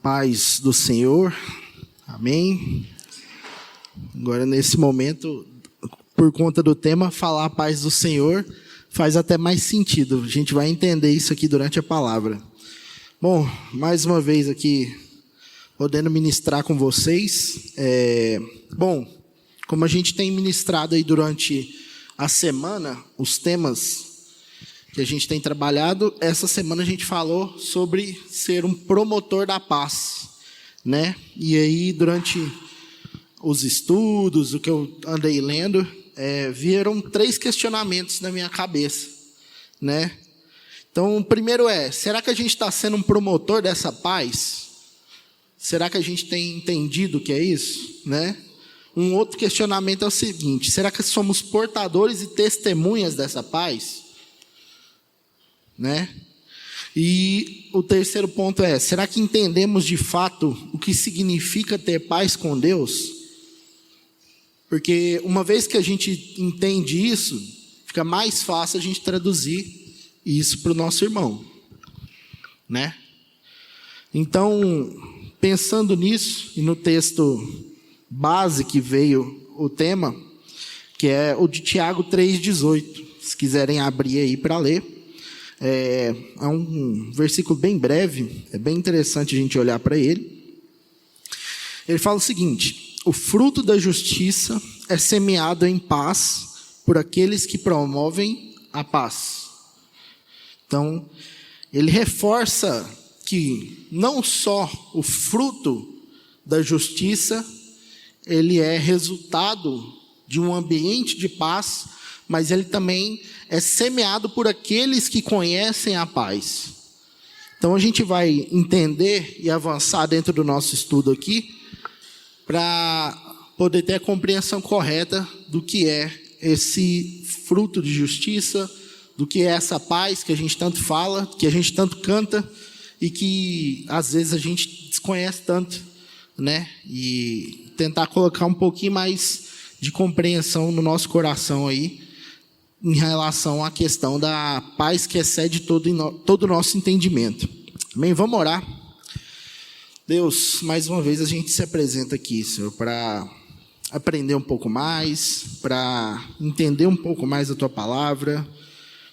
Paz do Senhor, amém. Agora, nesse momento, por conta do tema, falar a paz do Senhor faz até mais sentido. A gente vai entender isso aqui durante a palavra. Bom, mais uma vez aqui, podendo ministrar com vocês. Bom, como a gente tem ministrado aí durante a semana, os temas que a gente tem trabalhado, essa semana a gente falou sobre ser um promotor da paz, né? E aí, durante os estudos, o que eu andei lendo, vieram 3 questionamentos na minha cabeça, né? Então, o primeiro será que a gente está sendo um promotor dessa paz? Será que a gente tem entendido o que é isso, né? Um outro questionamento é o seguinte: será que somos portadores e testemunhas dessa paz? Né? E o terceiro ponto será que entendemos de fato o que significa ter paz com Deus? Porque uma vez que a gente entende isso, fica mais fácil a gente traduzir isso para o nosso irmão, né? Então, pensando nisso, e no texto base que veio o tema, que é o de Tiago 3,18, se quiserem abrir aí para ler. É um versículo bem breve, é bem interessante a gente olhar para ele. Ele fala o seguinte: o fruto da justiça é semeado em paz por aqueles que promovem a paz. Então, ele reforça que não só o fruto da justiça, ele é resultado de um ambiente de paz, mas ele também é semeado por aqueles que conhecem a paz. Então, a gente vai entender e avançar dentro do nosso estudo aqui, para poder ter a compreensão correta do que é esse fruto de justiça, do que é essa paz que a gente tanto fala, que a gente tanto canta, e que às vezes a gente desconhece tanto, né? E tentar colocar um pouquinho mais de compreensão no nosso coração aí, em relação à questão da paz que excede todo o nosso entendimento. Amém? Vamos orar. Deus, mais uma vez a gente se apresenta aqui, Senhor, para aprender um pouco mais, para entender um pouco mais a Tua palavra,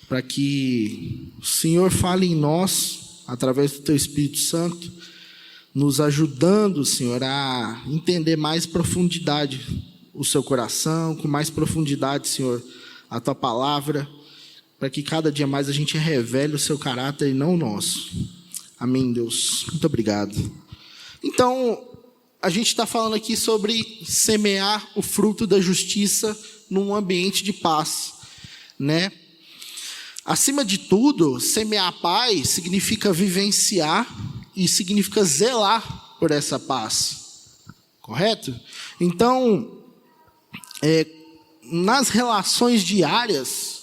para que o Senhor fale em nós, através do Teu Espírito Santo, nos ajudando, Senhor, a entender mais profundidade o Seu coração, com mais profundidade, Senhor, a Tua palavra, para que cada dia mais a gente revele o Seu caráter e não o nosso. Amém, Deus. Muito obrigado. Então, a gente está falando aqui sobre semear o fruto da justiça num ambiente de paz, né? Acima de tudo, semear a paz significa vivenciar e significa zelar por essa paz, correto? Então, nas relações diárias,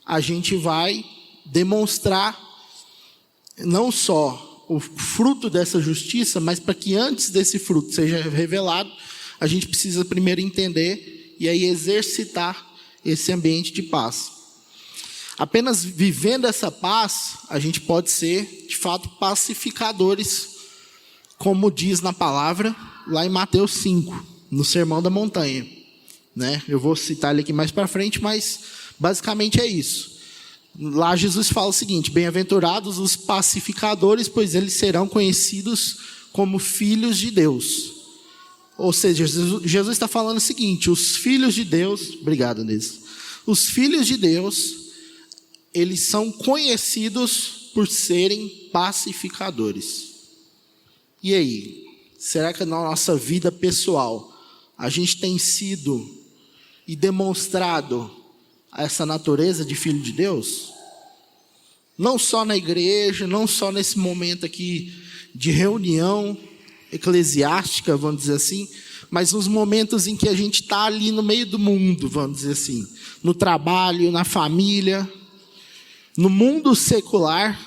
a gente vai demonstrar não só o fruto dessa justiça, mas para que antes desse fruto seja revelado, a gente precisa primeiro entender e aí exercitar esse ambiente de paz. Apenas vivendo essa paz, a gente pode ser, de fato, pacificadores, como diz na palavra, lá em Mateus 5, no Sermão da Montanha. Né? Eu vou citar ele aqui mais para frente, mas basicamente é isso. Lá Jesus fala o seguinte: bem-aventurados os pacificadores, pois eles serão conhecidos como filhos de Deus. Ou seja, Jesus está falando o seguinte: os filhos de Deus, obrigado, Deus. Os filhos de Deus, eles são conhecidos por serem pacificadores. E aí, será que na nossa vida pessoal a gente tem sido e demonstrado essa natureza de filho de Deus? Não só na igreja, não só nesse momento aqui de reunião eclesiástica, vamos dizer assim, mas nos momentos em que a gente está ali no meio do mundo, vamos dizer assim, no trabalho, na família, no mundo secular.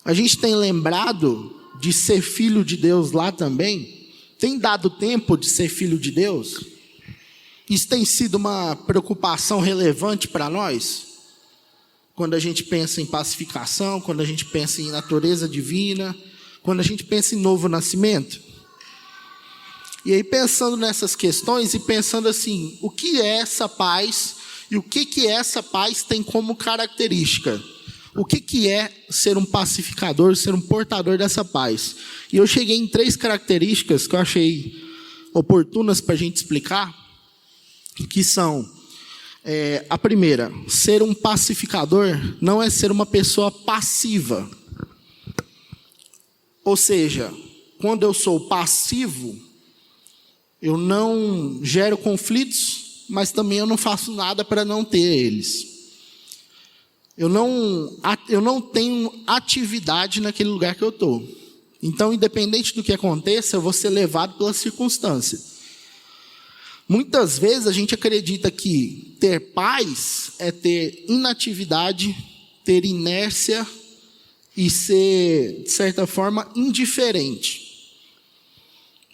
A gente tem lembrado de ser filho de Deus lá também? Tem dado tempo de ser filho de Deus? Isso tem sido uma preocupação relevante para nós? Quando a gente pensa em pacificação, quando a gente pensa em natureza divina, quando a gente pensa em novo nascimento. E aí, pensando nessas questões e pensando assim, o que é essa paz e o que essa paz tem como característica? O que é ser um pacificador, ser um portador dessa paz? E eu cheguei em 3 características que eu achei oportunas para a gente explicar, que são, a primeira, ser um pacificador não é ser uma pessoa passiva. Ou seja, quando eu sou passivo, eu não gero conflitos, mas também eu não faço nada para não ter eles. Eu não tenho atividade naquele lugar que eu estou. Então, independente do que aconteça, eu vou ser levado pela circunstância. Muitas vezes a gente acredita que ter paz é ter inatividade, ter inércia e ser, de certa forma, indiferente.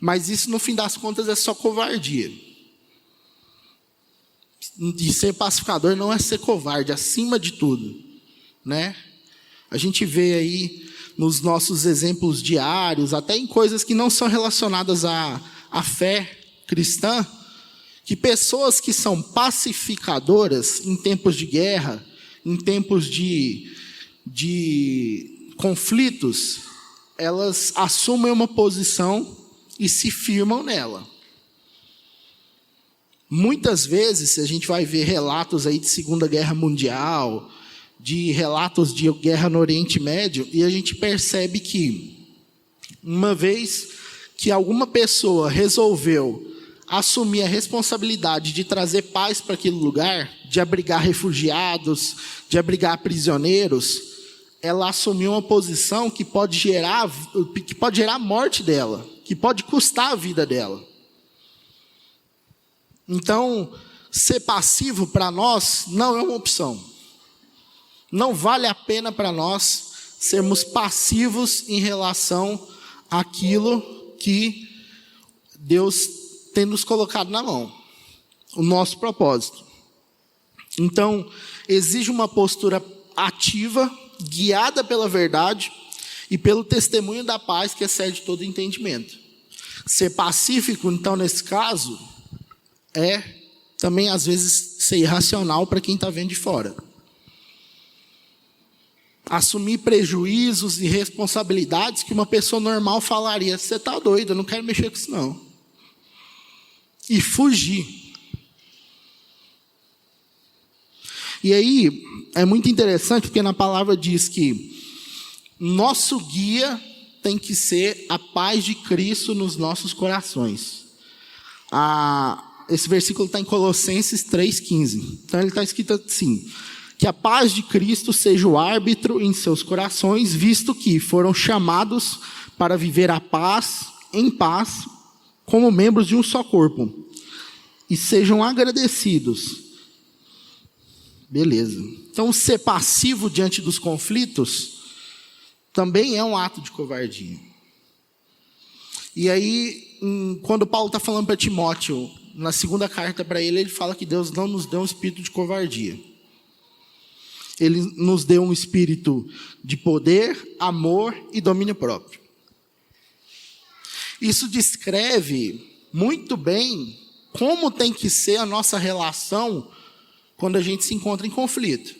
Mas isso, no fim das contas, é só covardia. E ser pacificador não é ser covarde, acima de tudo, né? A gente vê aí nos nossos exemplos diários, até em coisas que não são relacionadas à fé cristã, que pessoas que são pacificadoras em tempos de guerra, em tempos de conflitos, elas assumem uma posição e se firmam nela. Muitas vezes a gente vai ver relatos aí de Segunda Guerra Mundial, de relatos de guerra no Oriente Médio, e a gente percebe que, uma vez que alguma pessoa resolveu assumir a responsabilidade de trazer paz para aquele lugar, de abrigar refugiados, de abrigar prisioneiros, ela assumiu uma posição que pode gerar a morte dela, que pode custar a vida dela. Então, ser passivo para nós não é uma opção. Não vale a pena para nós sermos passivos em relação àquilo que Deus tem nos colocado na mão, o nosso propósito. Então, exige uma postura ativa, guiada pela verdade e pelo testemunho da paz que excede todo entendimento. Ser pacífico, então, nesse caso, é também, às vezes, ser irracional para quem está vendo de fora. Assumir prejuízos e responsabilidades que uma pessoa normal falaria: você está doido, eu não quero mexer com isso não. E fugir. E aí, é muito interessante, porque na palavra diz que nosso guia tem que ser a paz de Cristo nos nossos corações. Esse versículo está em Colossenses 3,15. Então, ele está escrito assim: que a paz de Cristo seja o árbitro em seus corações, visto que foram chamados para viver a paz, em paz, como membros de um só corpo. E sejam agradecidos. Beleza. Então, ser passivo diante dos conflitos também é um ato de covardia. E aí, quando Paulo está falando para Timóteo, na segunda carta para ele fala que Deus não nos deu um espírito de covardia. Ele nos deu um espírito de poder, amor e domínio próprio. Isso descreve muito bem como tem que ser a nossa relação quando a gente se encontra em conflito.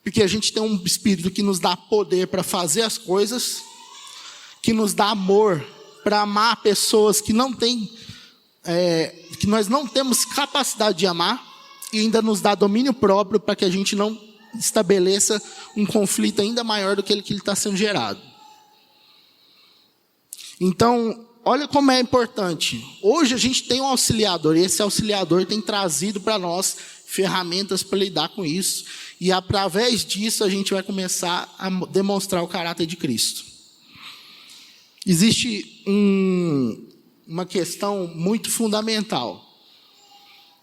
Porque a gente tem um espírito que nos dá poder para fazer as coisas, que nos dá amor para amar pessoas que não têm, que nós não temos capacidade de amar, e ainda nos dá domínio próprio para que a gente não estabeleça um conflito ainda maior do que ele está sendo gerado. Então, olha como é importante. Hoje a gente tem um auxiliador, e esse auxiliador tem trazido para nós ferramentas para lidar com isso, e através disso a gente vai começar a demonstrar o caráter de Cristo. Existe uma questão muito fundamental.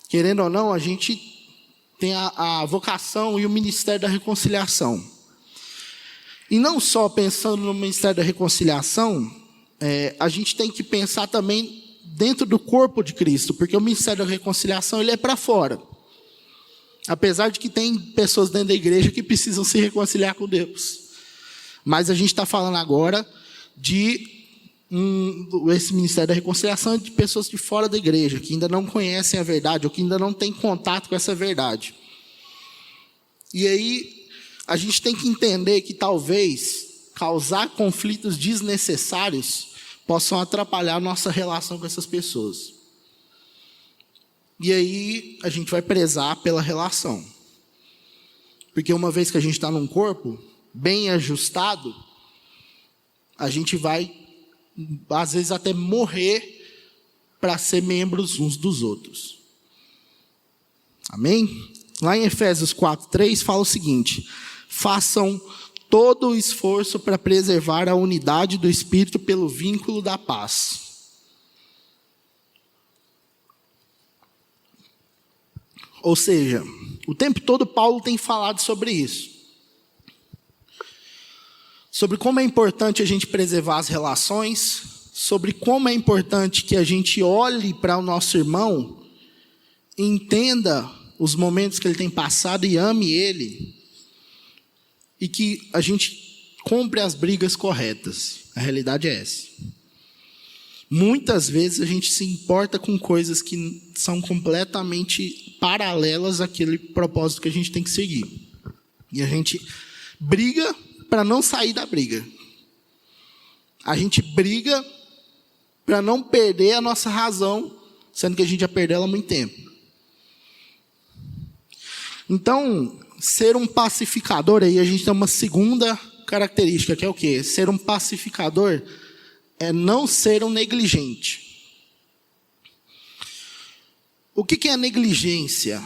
Querendo ou não, a gente tem a vocação e o ministério da reconciliação. E não só pensando no ministério da reconciliação, a gente tem que pensar também dentro do corpo de Cristo, porque o ministério da reconciliação ele é para fora. Apesar de que tem pessoas dentro da igreja que precisam se reconciliar com Deus. Mas a gente está falando agora esse Ministério da Reconciliação é de pessoas de fora da igreja, que ainda não conhecem a verdade, ou que ainda não têm contato com essa verdade. E aí, a gente tem que entender que talvez causar conflitos desnecessários possam atrapalhar a nossa relação com essas pessoas. E aí, a gente vai prezar pela relação. Porque uma vez que a gente está num corpo bem ajustado, a gente vai, às vezes, até morrer para ser membros uns dos outros. Amém? Lá em Efésios 4:3 fala o seguinte: façam todo o esforço para preservar a unidade do Espírito pelo vínculo da paz. Ou seja, o tempo todo Paulo tem falado sobre isso. Sobre como é importante a gente preservar as relações, sobre como é importante que a gente olhe para o nosso irmão, entenda os momentos que ele tem passado e ame ele, e que a gente compre as brigas corretas. A realidade é essa. Muitas vezes a gente se importa com coisas que são completamente paralelas àquele propósito que a gente tem que seguir. E a gente briga para não sair da briga. A gente briga para não perder a nossa razão, sendo que a gente já perdeu ela há muito tempo. Então, ser um pacificador, aí a gente tem uma segunda característica, que é o quê? Ser um pacificador é não ser um negligente. O que é negligência?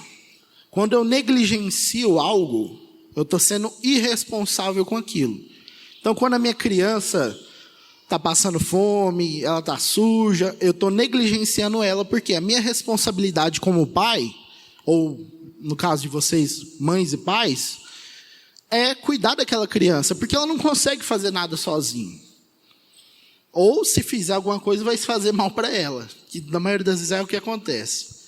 Quando eu negligencio algo, eu estou sendo irresponsável com aquilo. Então, quando a minha criança está passando fome, ela está suja, eu estou negligenciando ela, porque a minha responsabilidade como pai, ou no caso de vocês, mães e pais, é cuidar daquela criança, porque ela não consegue fazer nada sozinha. Ou, se fizer alguma coisa, vai se fazer mal para ela, que na maioria das vezes é o que acontece.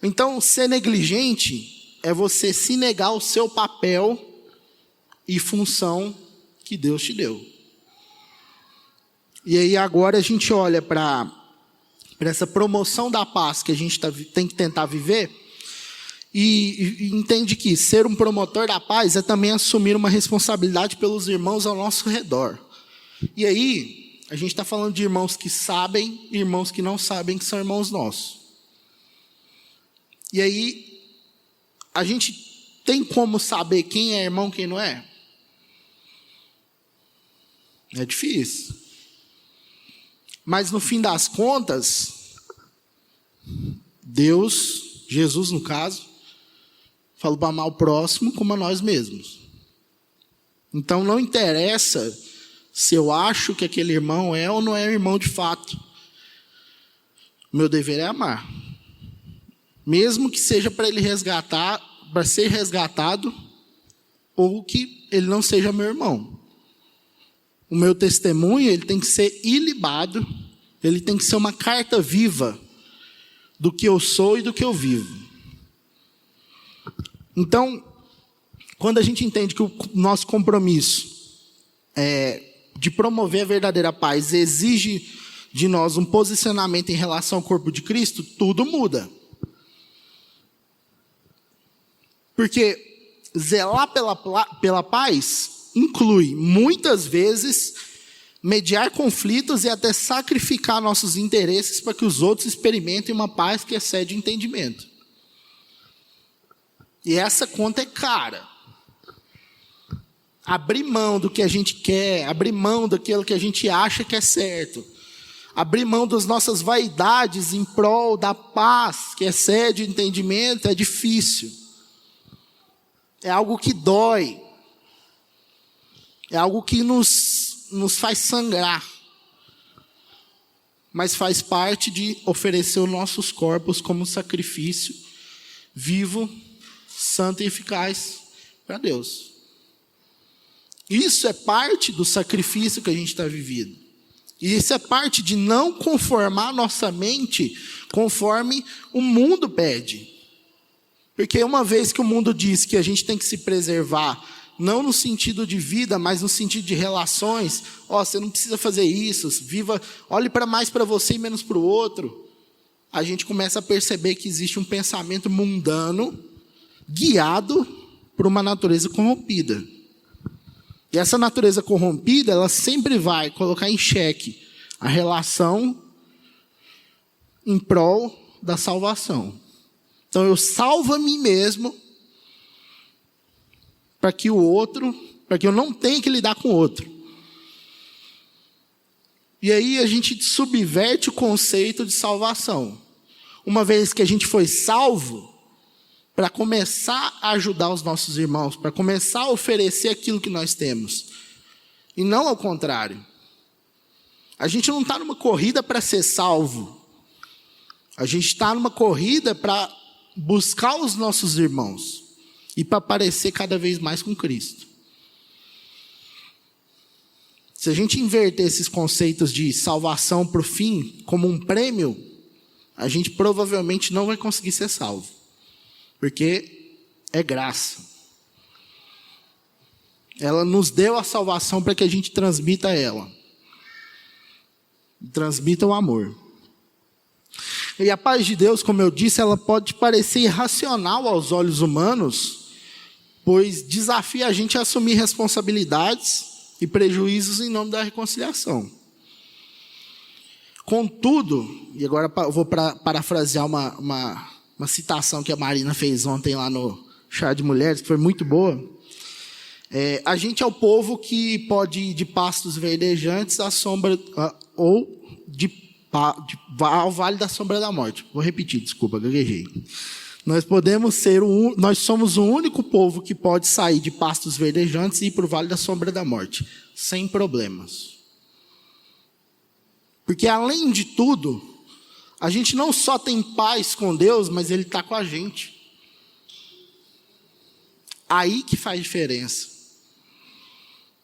Então, ser negligente é você se negar o seu papel e função que Deus te deu. E aí agora a gente olha para essa promoção da paz que a gente tem que tentar viver e entende que ser um promotor da paz é também assumir uma responsabilidade pelos irmãos ao nosso redor. E aí a gente está falando de irmãos que sabem e irmãos que não sabem que são irmãos nossos. E aí, a gente tem como saber quem é irmão e quem não é? É difícil. Mas no fim das contas, Deus, Jesus no caso, falou para amar o próximo como a nós mesmos. Então não interessa se eu acho que aquele irmão é ou não é irmão de fato. O meu dever é amar. Mesmo que seja para ele resgatar, para ser resgatado, ou que ele não seja meu irmão. O meu testemunho, ele tem que ser ilibado, ele tem que ser uma carta viva do que eu sou e do que eu vivo. Então, quando a gente entende que o nosso compromisso de promover a verdadeira paz exige de nós um posicionamento em relação ao corpo de Cristo, tudo muda. Porque zelar pela paz inclui, muitas vezes, mediar conflitos e até sacrificar nossos interesses para que os outros experimentem uma paz que excede o entendimento. E essa conta é cara. Abrir mão do que a gente quer, abrir mão daquilo que a gente acha que é certo, abrir mão das nossas vaidades em prol da paz que excede o entendimento é difícil. É algo que dói. É algo que nos faz sangrar. Mas faz parte de oferecer os nossos corpos como sacrifício vivo, santo e eficaz para Deus. Isso é parte do sacrifício que a gente está vivendo. E isso é parte de não conformar nossa mente conforme o mundo pede. Porque uma vez que o mundo diz que a gente tem que se preservar não no sentido de vida, mas no sentido de relações. Você não precisa fazer isso, viva, olhe mais para você e menos para o outro. A gente começa a perceber que existe um pensamento mundano guiado por uma natureza corrompida. E essa natureza corrompida, ela sempre vai colocar em xeque a relação em prol da salvação. Então eu salvo a mim mesmo para que eu não tenha que lidar com o outro. E aí a gente subverte o conceito de salvação. Uma vez que a gente foi salvo, para começar a ajudar os nossos irmãos, para começar a oferecer aquilo que nós temos. E não ao contrário. A gente não está numa corrida para ser salvo. A gente está numa corrida para buscar os nossos irmãos e para parecer cada vez mais com Cristo. Se a gente inverter esses conceitos de salvação para o fim como um prêmio, a gente provavelmente não vai conseguir ser salvo. Porque é graça. Ela nos deu a salvação para que a gente transmita ela. Transmita o amor. E a paz de Deus, como eu disse, ela pode parecer irracional aos olhos humanos, pois desafia a gente a assumir responsabilidades e prejuízos em nome da reconciliação. Contudo, e agora eu vou parafrasear uma citação que a Marina fez ontem lá no Chá de Mulheres, que foi muito boa. A gente é o povo que pode ir de pastos verdejantes à sombra, ou ao vale da sombra da morte. Vou repetir, desculpa, gaguejei. Nós somos o único povo que pode sair de pastos verdejantes e ir para o vale da sombra da morte, sem problemas. Porque além de tudo, a gente não só tem paz com Deus, mas Ele está com a gente. Aí que faz diferença.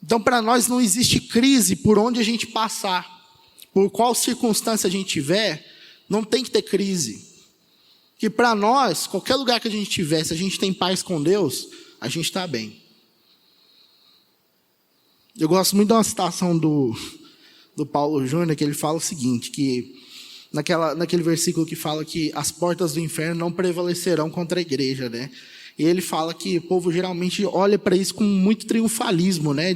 Então, para nós não existe crise por onde a gente passar. Por qual circunstância a gente tiver, não tem que ter crise. Que para nós, qualquer lugar que a gente estiver, se a gente tem paz com Deus, a gente está bem. Eu gosto muito de uma citação do Paulo Júnior, que ele fala o seguinte, que naquele versículo que fala que as portas do inferno não prevalecerão contra a igreja, né? E ele fala que o povo geralmente olha para isso com muito triunfalismo, né?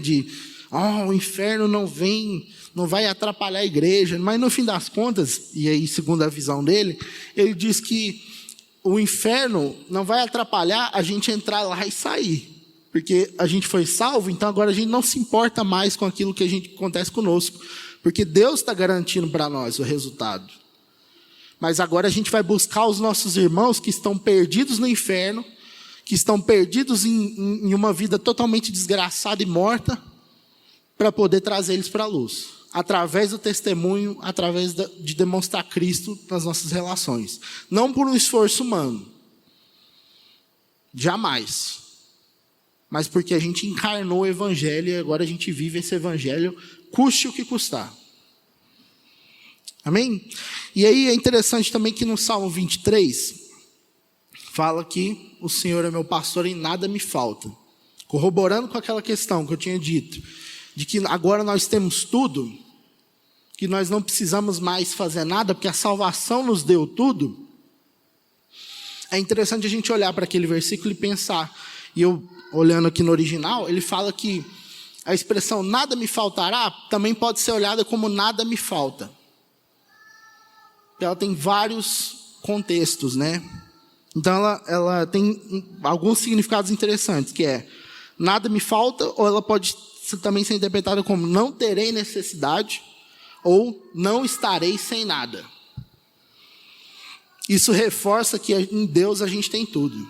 O inferno não vai atrapalhar a igreja. Mas no fim das contas, e aí segundo a visão dele, ele diz que o inferno não vai atrapalhar a gente entrar lá e sair. Porque a gente foi salvo, então agora a gente não se importa mais com aquilo que acontece conosco. Porque Deus está garantindo para nós o resultado. Mas agora a gente vai buscar os nossos irmãos que estão perdidos no inferno, que estão perdidos em uma vida totalmente desgraçada e morta, para poder trazer eles para a luz. Através do testemunho, através de demonstrar Cristo nas nossas relações. Não por um esforço humano. Jamais. Mas porque a gente encarnou o Evangelho e agora a gente vive esse Evangelho, custe o que custar. Amém? E aí é interessante também que no Salmo 23, fala que o Senhor é meu pastor e em nada me falta. Corroborando com aquela questão que eu tinha dito, de que agora nós temos tudo, que nós não precisamos mais fazer nada, porque a salvação nos deu tudo. É interessante a gente olhar para aquele versículo e pensar. E eu, olhando aqui no original, ele fala que a expressão nada me faltará também pode ser olhada como nada me falta. Ela tem vários contextos, né? Então ela tem alguns significados interessantes, que é nada me falta, ou ela pode também ser interpretada como não terei necessidade, ou não estarei sem nada. Isso reforça que em Deus a gente tem tudo.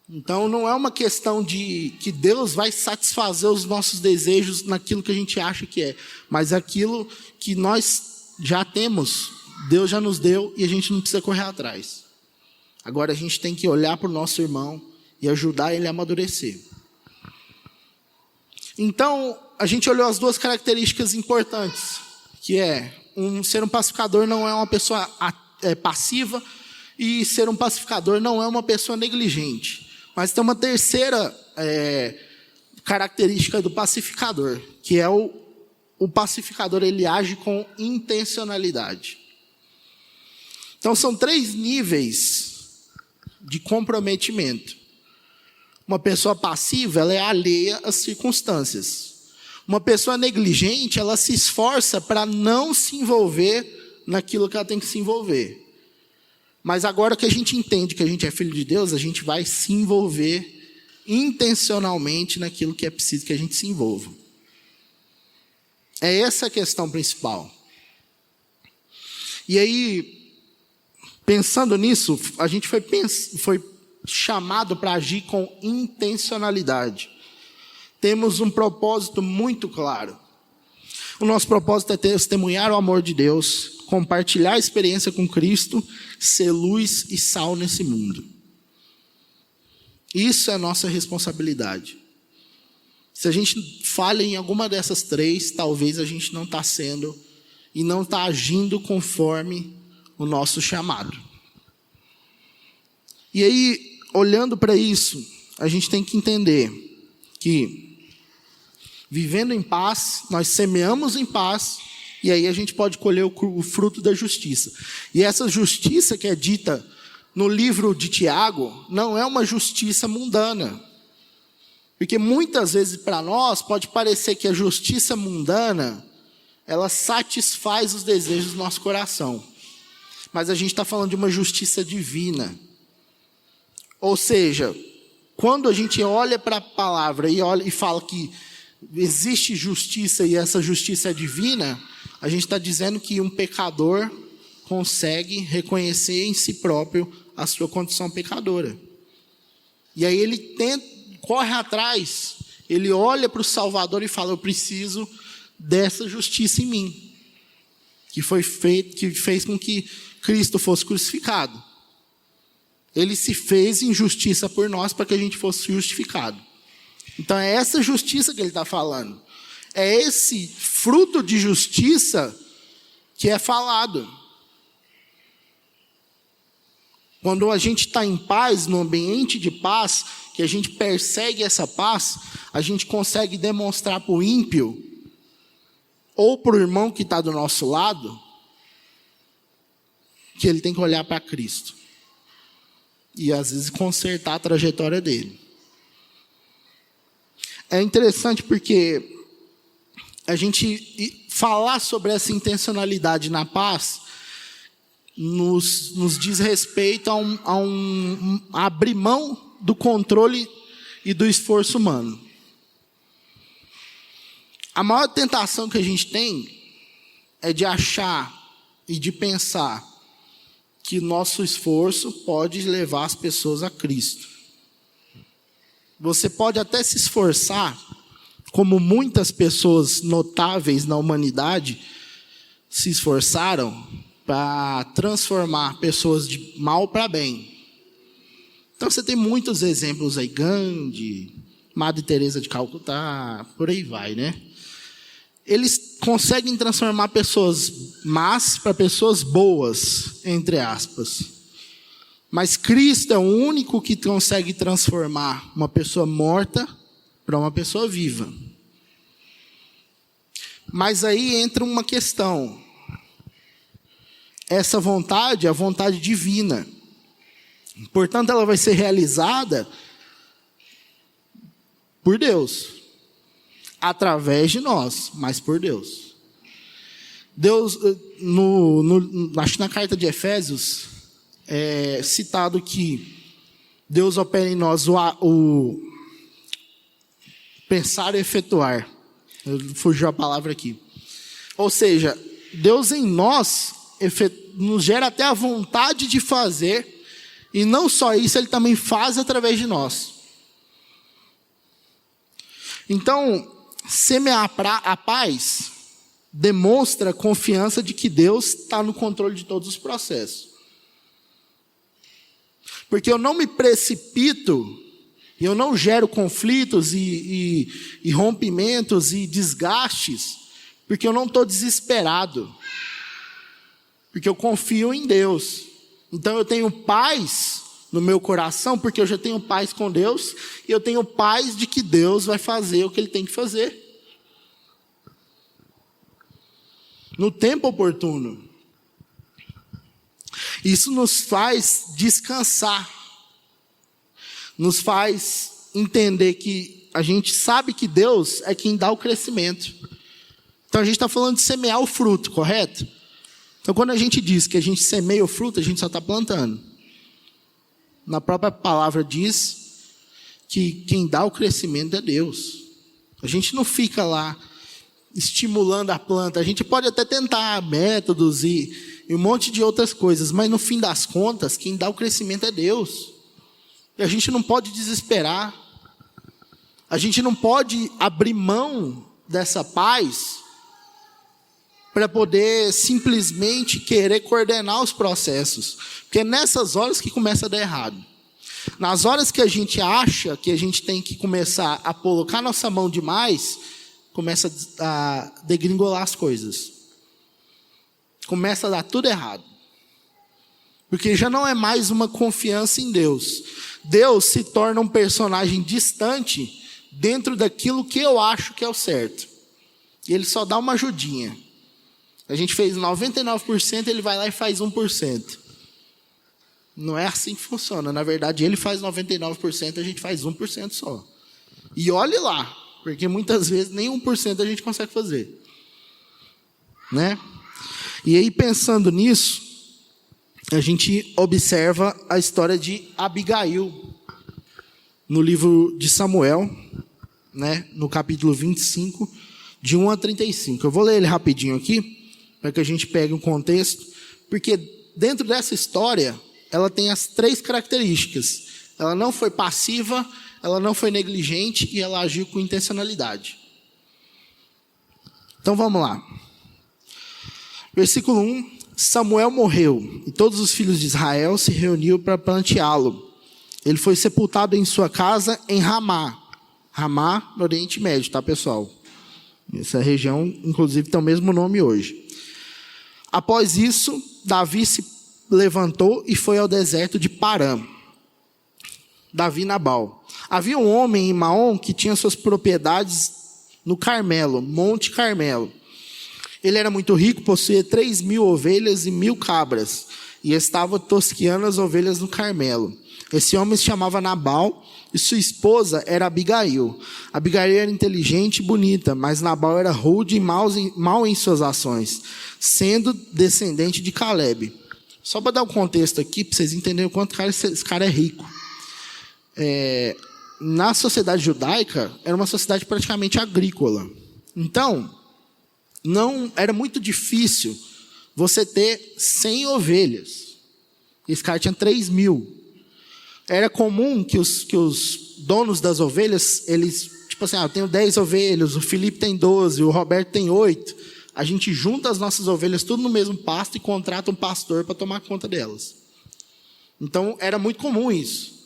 Então não é uma questão de que Deus vai satisfazer os nossos desejos naquilo que a gente acha que é, mas aquilo que nós já temos, Deus já nos deu e a gente não precisa correr atrás. Agora a gente tem que olhar para o nosso irmão e ajudar ele a amadurecer. Então, a gente olhou as duas características importantes, que é, ser um pacificador não é uma pessoa passiva, e ser um pacificador não é uma pessoa negligente. Mas tem uma terceira característica do pacificador, que é o pacificador, ele age com intencionalidade. Então, são 3 níveis de comprometimento. Uma pessoa passiva, ela é alheia às circunstâncias. Uma pessoa negligente, ela se esforça para não se envolver naquilo que ela tem que se envolver. Mas agora que a gente entende que a gente é filho de Deus, a gente vai se envolver intencionalmente naquilo que é preciso que a gente se envolva. É essa a questão principal. E aí, pensando nisso, a gente foi chamado para agir com intencionalidade. Temos um propósito muito claro. O nosso propósito é testemunhar o amor de Deus, compartilhar a experiência com Cristo, ser luz e sal nesse mundo. Isso é a nossa responsabilidade. Se a gente falha em alguma dessas 3, talvez a gente não está sendo e não está agindo conforme o nosso chamado. E aí, olhando para isso, a gente tem que entender que, vivendo em paz, nós semeamos em paz, e aí a gente pode colher o fruto da justiça. E essa justiça que é dita no livro de Tiago, não é uma justiça mundana. Porque muitas vezes para nós pode parecer que a justiça mundana, ela satisfaz os desejos do nosso coração. Mas a gente está falando de uma justiça divina. Ou seja, quando a gente olha para a palavra e fala que existe justiça e essa justiça é divina, a gente está dizendo que um pecador consegue reconhecer em si próprio a sua condição pecadora. E aí ele corre atrás, ele olha para o Salvador e fala: eu preciso dessa justiça em mim, que fez com que Cristo fosse crucificado. Ele se fez injustiça por nós para que a gente fosse justificado. Então é essa justiça que ele está falando. É esse fruto de justiça que é falado. Quando a gente está em paz, no ambiente de paz, que a gente persegue essa paz, a gente consegue demonstrar para o ímpio, ou para o irmão que está do nosso lado, que ele tem que olhar para Cristo. E às vezes consertar a trajetória dele. É interessante porque a gente falar sobre essa intencionalidade na paz nos diz respeito a abrir mão do controle e do esforço humano. A maior tentação que a gente tem é de achar e de pensar que nosso esforço pode levar as pessoas a Cristo. Você pode até se esforçar, como muitas pessoas notáveis na humanidade se esforçaram para transformar pessoas de mal para bem. Então você tem muitos exemplos aí, Gandhi, Madre Teresa de Calcutá, por aí vai, né? Eles conseguem transformar pessoas más para pessoas boas, entre aspas. Mas Cristo é o único que consegue transformar uma pessoa morta para uma pessoa viva. Mas aí entra uma questão. Essa vontade é a vontade divina. Portanto, ela vai ser realizada por Deus. Através de nós, mas por Deus. Deus, acho que na carta de Efésios, é citado que Deus opera em nós o pensar e efetuar. Fugiu a palavra aqui. Ou seja, Deus em nós nos gera até a vontade de fazer, e não só isso, Ele também faz através de nós. Então, semear a paz demonstra a confiança de que Deus está no controle de todos os processos. Porque eu não me precipito, eu não gero conflitos e rompimentos e desgastes, porque eu não estou desesperado. Porque eu confio em Deus. Então eu tenho paz no meu coração, porque eu já tenho paz com Deus, e eu tenho paz de que Deus vai fazer o que Ele tem que fazer. No tempo oportuno. Isso nos faz descansar. Nos faz entender que a gente sabe que Deus é quem dá o crescimento. Então a gente está falando de semear o fruto, correto? Então quando a gente diz que a gente semeia o fruto, a gente só está plantando. Na própria palavra diz que quem dá o crescimento é Deus. A gente não fica lá estimulando a planta. A gente pode até tentar métodos e um monte de outras coisas, mas no fim das contas, quem dá o crescimento é Deus. E a gente não pode desesperar. A gente não pode abrir mão dessa paz para poder simplesmente querer coordenar os processos. Porque é nessas horas que começa a dar errado. Nas horas que a gente acha que a gente tem que começar a colocar nossa mão demais, começa a degringolar as coisas. Começa a dar tudo errado. Porque já não é mais uma confiança em Deus. Deus se torna um personagem distante dentro daquilo que eu acho que é o certo. E Ele só dá uma ajudinha. A gente fez 99%, Ele vai lá e faz 1%. Não é assim que funciona. Na verdade, Ele faz 99%, a gente faz 1% só. E olhe lá, porque muitas vezes nem 1% a gente consegue fazer. Né? E aí, pensando nisso, a gente observa a história de Abigail, no livro de Samuel, né? No capítulo 25, de 1 a 35. Eu vou ler ele rapidinho aqui, para que a gente pegue um contexto, porque dentro dessa história, ela tem as 3 características. Ela não foi passiva, ela não foi negligente e ela agiu com intencionalidade. Então vamos lá. Versículo 1. Samuel morreu e todos os filhos de Israel se reuniram para planteá-lo. Ele foi sepultado em sua casa em Ramá. Ramá, no Oriente Médio, tá, pessoal? Essa região, inclusive, tem o mesmo nome hoje. Após isso, Davi se levantou e foi ao deserto de Parã. Davi e Nabal. Havia um homem em Maom que tinha suas propriedades no Carmelo, Monte Carmelo. Ele era muito rico, possuía 3.000 ovelhas e 1.000 cabras, e estava tosqueando as ovelhas no Carmelo. Esse homem se chamava Nabal, e sua esposa era Abigail. Abigail era inteligente e bonita, mas Nabal era rude e mau em suas ações, sendo descendente de Caleb. Só para dar um contexto aqui, para vocês entenderem o quanto esse cara é rico. Na sociedade judaica, era uma sociedade praticamente agrícola. Então, não era muito difícil você ter 100 ovelhas. Esse cara tinha 3.000. Era comum que os donos das ovelhas, eles, tipo assim, eu tenho 10 ovelhas, o Felipe tem 12, o Roberto tem 8. A gente junta as nossas ovelhas tudo no mesmo pasto e contrata um pastor para tomar conta delas. Então, era muito comum isso.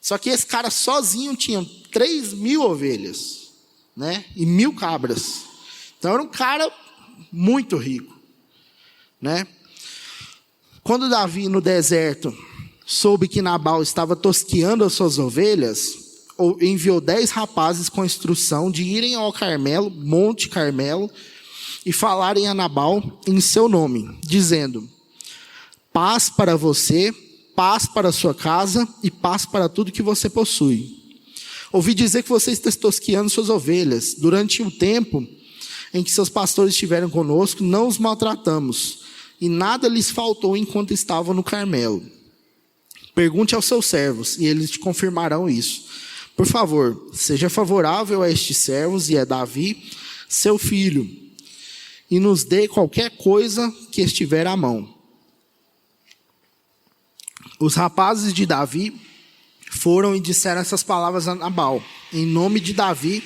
Só que esse cara sozinho tinha 3.000 ovelhas, né? E 1.000 cabras. Então era um cara muito rico, né? Quando Davi, no deserto, soube que Nabal estava tosqueando as suas ovelhas, enviou 10 rapazes com a instrução de irem ao Carmelo, Monte Carmelo, e falarem a Nabal em seu nome, dizendo: paz para você, paz para a sua casa e paz para tudo que você possui. Ouvi dizer que você está tosqueando suas ovelhas. Durante o tempo em que seus pastores estiveram conosco, não os maltratamos, e nada lhes faltou enquanto estavam no Carmelo. Pergunte aos seus servos, e eles te confirmarão isso. Por favor, seja favorável a estes servos e a Davi, seu filho, e nos dê qualquer coisa que estiver à mão. Os rapazes de Davi foram e disseram essas palavras a Nabal, em nome de Davi,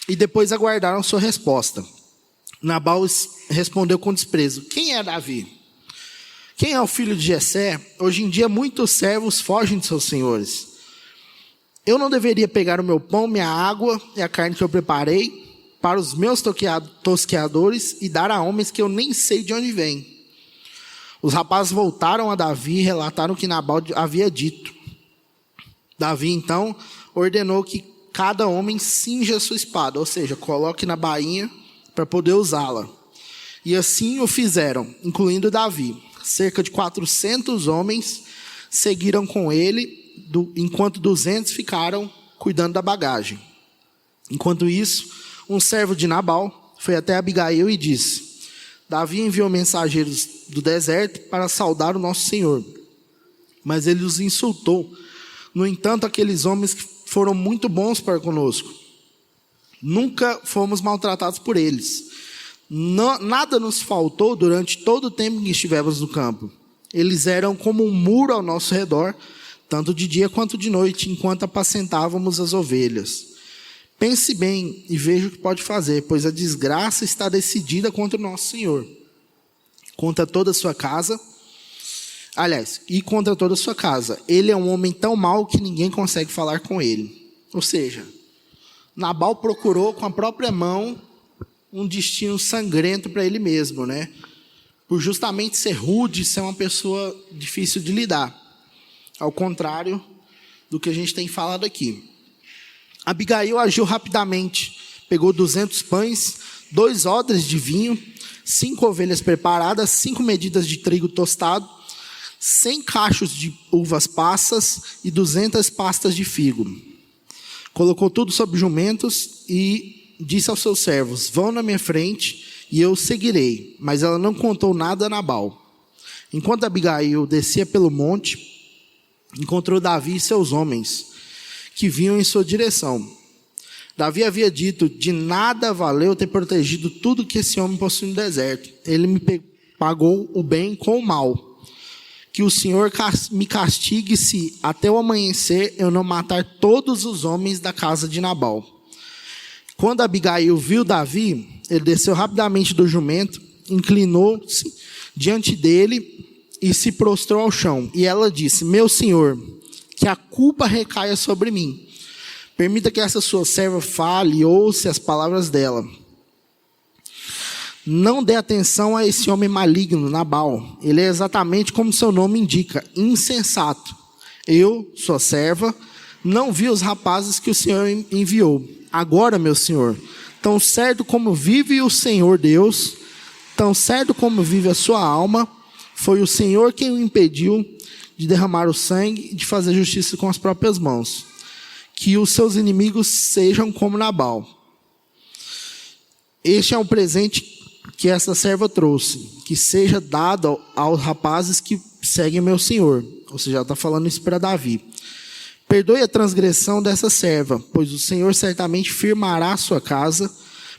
e depois aguardaram sua resposta. Nabal respondeu com desprezo: quem é Davi? Quem é o filho de Jessé? Hoje em dia muitos servos fogem de seus senhores. Eu não deveria pegar o meu pão, minha água e a carne que eu preparei para os meus tosqueadores e dar a homens que eu nem sei de onde vêm? Os rapazes voltaram a Davi e relataram o que Nabal havia dito. Davi, então, ordenou que cada homem cinja sua espada, ou seja, coloque na bainha para poder usá-la. E assim o fizeram, incluindo Davi. Cerca de 400 homens seguiram com ele, enquanto 200 ficaram cuidando da bagagem. Enquanto isso, um servo de Nabal foi até Abigail e disse: Davi enviou mensageiros do deserto para saudar o nosso Senhor, mas ele os insultou. No entanto, aqueles homens foram muito bons para conosco. Nunca fomos maltratados por eles. Nada nos faltou durante todo o tempo que estivemos no campo. Eles eram como um muro ao nosso redor, tanto de dia quanto de noite, enquanto apacentávamos as ovelhas. Pense bem e veja o que pode fazer, pois a desgraça está decidida contra o nosso Senhor. Contra toda a sua casa. Aliás, e contra toda a sua casa. Ele é um homem tão mau que ninguém consegue falar com ele. Ou seja, Nabal procurou com a própria mão um destino sangrento para ele mesmo, né? Por justamente ser rude, ser uma pessoa difícil de lidar. Ao contrário do que a gente tem falado aqui. Abigail agiu rapidamente. Pegou 200 pães, 2 odres de vinho, 5 ovelhas preparadas, 5 medidas de trigo tostado, 100 cachos de uvas passas e 200 pastas de figo. Colocou tudo sobre jumentos e disse aos seus servos: vão na minha frente e eu seguirei. Mas ela não contou nada a Nabal. Enquanto Abigail descia pelo monte, encontrou Davi e seus homens, que vinham em sua direção. Davi havia dito: de nada valeu ter protegido tudo que esse homem possui no deserto. Ele me pagou o bem com o mal. Que o Senhor me castigue se até o amanhecer eu não matar todos os homens da casa de Nabal. Quando Abigail viu Davi, ele desceu rapidamente do jumento, inclinou-se diante dele e se prostrou ao chão. E ela disse: meu senhor, que a culpa recaia sobre mim. Permita que essa sua serva fale e ouça as palavras dela. Não dê atenção a esse homem maligno, Nabal. Ele é exatamente como seu nome indica, insensato. Eu, sua serva, não vi os rapazes que o Senhor enviou. Agora, meu senhor, tão certo como vive o Senhor Deus, tão certo como vive a sua alma, foi o Senhor quem o impediu de derramar o sangue e de fazer justiça com as próprias mãos. Que os seus inimigos sejam como Nabal. Este é um presente que essa serva trouxe, que seja dado aos rapazes que seguem meu senhor. Ou seja, ela está falando isso para Davi. Perdoe a transgressão dessa serva, pois o Senhor certamente firmará a sua casa,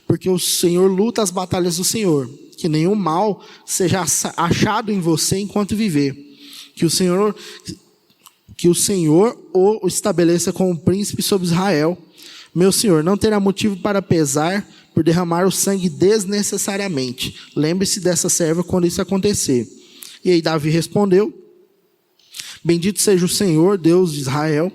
porque o Senhor luta as batalhas do Senhor. Que nenhum mal seja achado em você enquanto viver. Que o Senhor o estabeleça como príncipe sobre Israel. Meu senhor, não terá motivo para pesar por derramar o sangue desnecessariamente. Lembre-se dessa serva quando isso acontecer. E aí Davi respondeu: bendito seja o Senhor, Deus de Israel,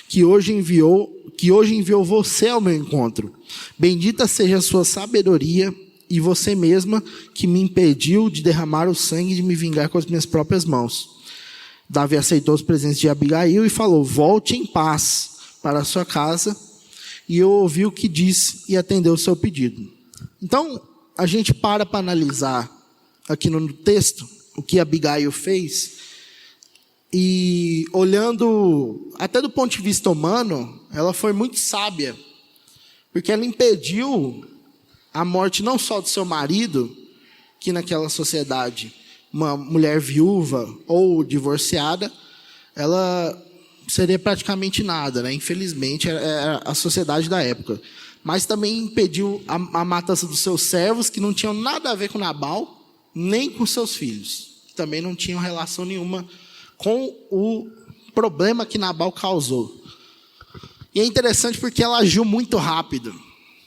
que hoje enviou você ao meu encontro. Bendita seja a sua sabedoria e você mesma que me impediu de derramar o sangue e de me vingar com as minhas próprias mãos. Davi aceitou os presentes de Abigail e falou: volte em paz para a sua casa. E eu ouvi o que disse e atendeu o seu pedido. Então, a gente para analisar aqui no texto o que Abigail fez. E olhando até do ponto de vista humano, ela foi muito sábia. Porque ela impediu a morte não só do seu marido, que naquela sociedade, uma mulher viúva ou divorciada, ela seria praticamente nada, né? Infelizmente, era a sociedade da época. Mas também impediu a matança dos seus servos, que não tinham nada a ver com Nabal, nem com seus filhos. Também não tinham relação nenhuma com o problema que Nabal causou. E é interessante porque ela agiu muito rápido.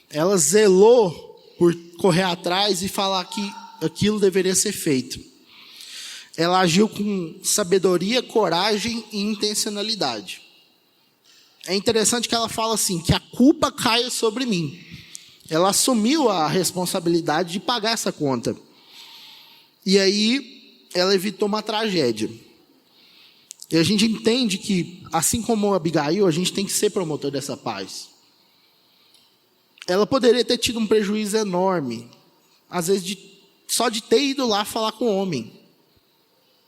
Ela zelou por correr atrás e falar que aquilo deveria ser feito. Ela agiu com sabedoria, coragem e intencionalidade. É interessante que ela fala assim, que a culpa caia sobre mim. Ela assumiu a responsabilidade de pagar essa conta. E aí, ela evitou uma tragédia. E a gente entende que, assim como Abigail, a gente tem que ser promotor dessa paz. Ela poderia ter tido um prejuízo enorme, às vezes só de ter ido lá falar com o homem.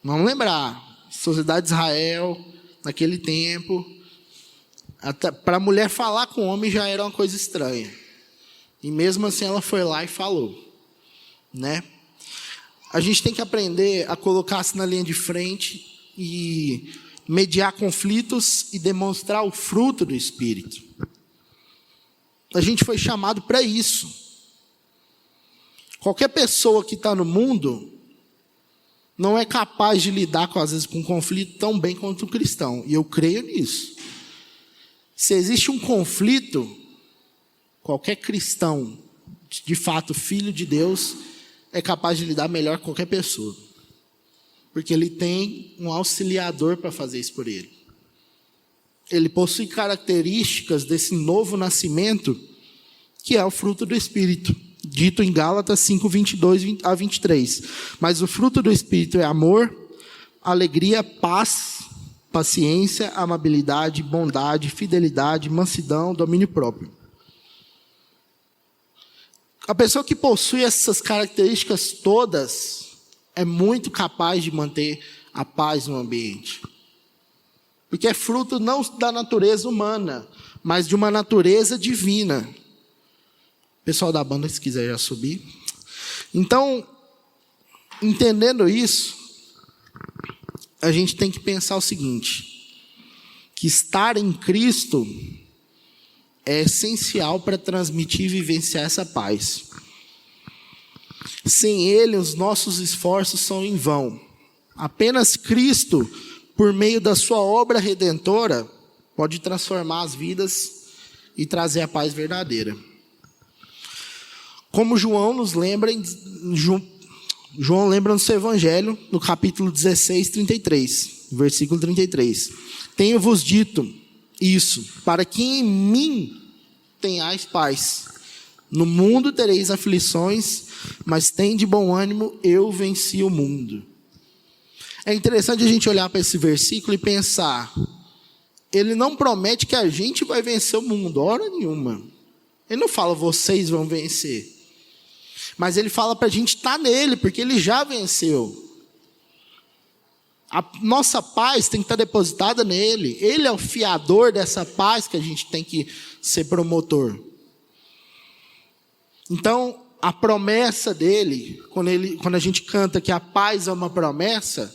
Vamos lembrar, sociedade de Israel, naquele tempo, para a mulher falar com o homem já era uma coisa estranha. E mesmo assim ela foi lá e falou, né? A gente tem que aprender a colocar-se na linha de frente e mediar conflitos e demonstrar o fruto do Espírito. A gente foi chamado para isso. Qualquer pessoa que está no mundo não é capaz de lidar, às vezes, com um conflito tão bem quanto o cristão. E eu creio nisso. Se existe um conflito, qualquer cristão, de fato, filho de Deus, é capaz de lidar melhor com qualquer pessoa. Porque ele tem um auxiliador para fazer isso por ele. Ele possui características desse novo nascimento, que é o fruto do Espírito, dito em Gálatas 5, 22 a 23. Mas o fruto do Espírito é amor, alegria, paz, paciência, amabilidade, bondade, fidelidade, mansidão, domínio próprio. A pessoa que possui essas características todas é muito capaz de manter a paz no ambiente. Porque é fruto não da natureza humana, mas de uma natureza divina. Pessoal da banda, se quiser já subir. Então, entendendo isso, a gente tem que pensar o seguinte, que estar em Cristo é essencial para transmitir e vivenciar essa paz. Sem Ele, os nossos esforços são em vão. Apenas Cristo, por meio da sua obra redentora, pode transformar as vidas e trazer a paz verdadeira. Como João nos lembra, João lembra no seu Evangelho, no capítulo 16, 33, versículo 33. Tenho-vos dito isso, para que em mim tenhais paz. No mundo tereis aflições, mas tende bom ânimo, eu venci o mundo. É interessante a gente olhar para esse versículo e pensar, ele não promete que a gente vai vencer o mundo, hora nenhuma. Ele não fala, vocês vão vencer. Mas ele fala para a gente estar nele, porque ele já venceu. A nossa paz tem que estar depositada nele. Ele é o fiador dessa paz que a gente tem que ser promotor. Então, a promessa dele, quando a gente canta que a paz é uma promessa,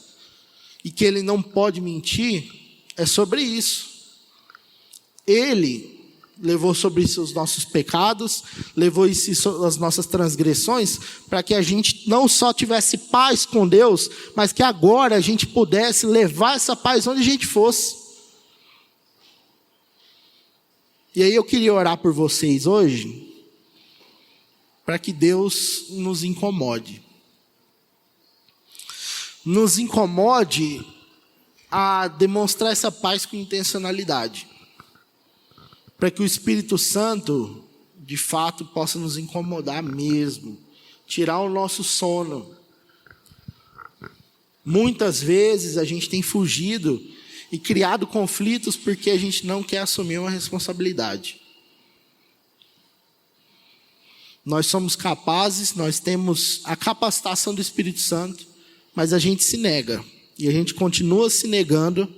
e que ele não pode mentir, é sobre isso. Ele levou sobre si os nossos pecados, levou as nossas transgressões, para que a gente não só tivesse paz com Deus, mas que agora a gente pudesse levar essa paz onde a gente fosse. E aí eu queria orar por vocês hoje, para que Deus nos incomode. Nos incomode a demonstrar essa paz com intencionalidade. Para que o Espírito Santo, de fato, possa nos incomodar mesmo. Tirar o nosso sono. Muitas vezes a gente tem fugido e criado conflitos porque a gente não quer assumir uma responsabilidade. Nós somos capazes, nós temos a capacitação do Espírito Santo, mas a gente se nega. E a gente continua se negando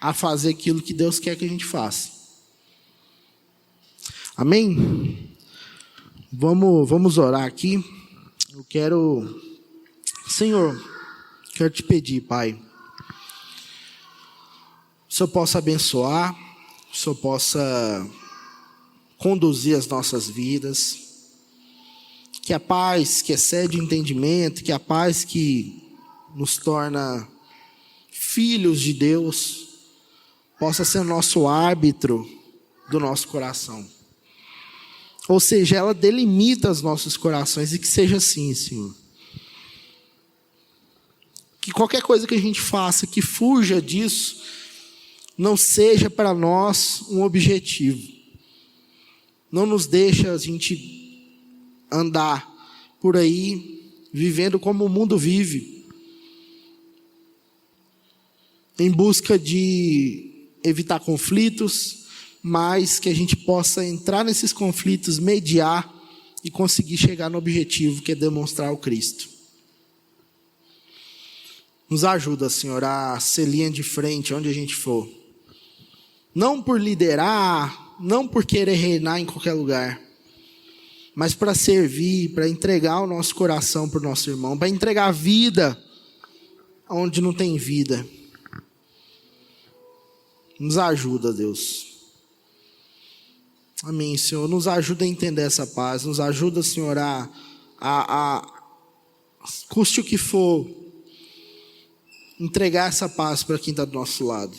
a fazer aquilo que Deus quer que a gente faça. Amém? Vamos orar aqui. Senhor, quero te pedir, Pai, que o Senhor possa abençoar, que o Senhor possa conduzir as nossas vidas, que a paz que excede o entendimento, que a paz que nos torna filhos de Deus, possa ser o nosso árbitro do nosso coração. Ou seja, ela delimita os nossos corações, e que seja assim, Senhor. Que qualquer coisa que a gente faça que fuja disso, não seja para nós um objetivo. Não nos deixa a gente andar por aí vivendo como o mundo vive, em busca de evitar conflitos, mas que a gente possa entrar nesses conflitos, mediar e conseguir chegar no objetivo, que é demonstrar o Cristo. Nos ajuda, Senhor, a ser linha de frente onde a gente for. Não por liderar, não por querer reinar em qualquer lugar, mas para servir, para entregar o nosso coração para o nosso irmão, para entregar vida onde não tem vida. Nos ajuda, Deus. Amém, Senhor. Nos ajuda a entender essa paz. Nos ajuda, Senhor, a custe o que for, entregar essa paz para quem está do nosso lado.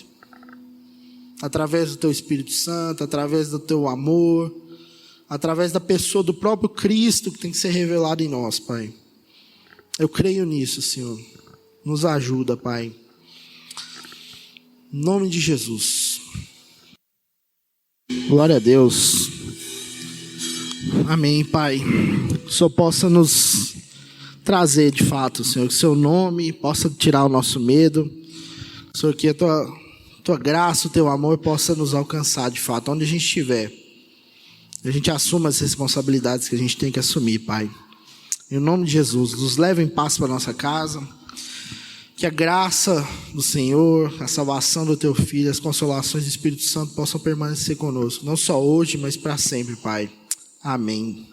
Através do Teu Espírito Santo, através do Teu amor, através da pessoa do próprio Cristo que tem que ser revelado em nós, Pai. Eu creio nisso, Senhor. Nos ajuda, Pai. Em nome de Jesus. Glória a Deus. Amém, Pai. Que o Senhor possa nos trazer de fato, Senhor, que o Seu nome possa tirar o nosso medo. Senhor, que a Tua graça, o Teu amor possa nos alcançar de fato, onde a gente estiver. A gente assuma as responsabilidades que a gente tem que assumir, Pai. Em nome de Jesus, nos leve em paz para a nossa casa. Que a graça do Senhor, a salvação do Teu Filho, as consolações do Espírito Santo possam permanecer conosco. Não só hoje, mas para sempre, Pai. Amém.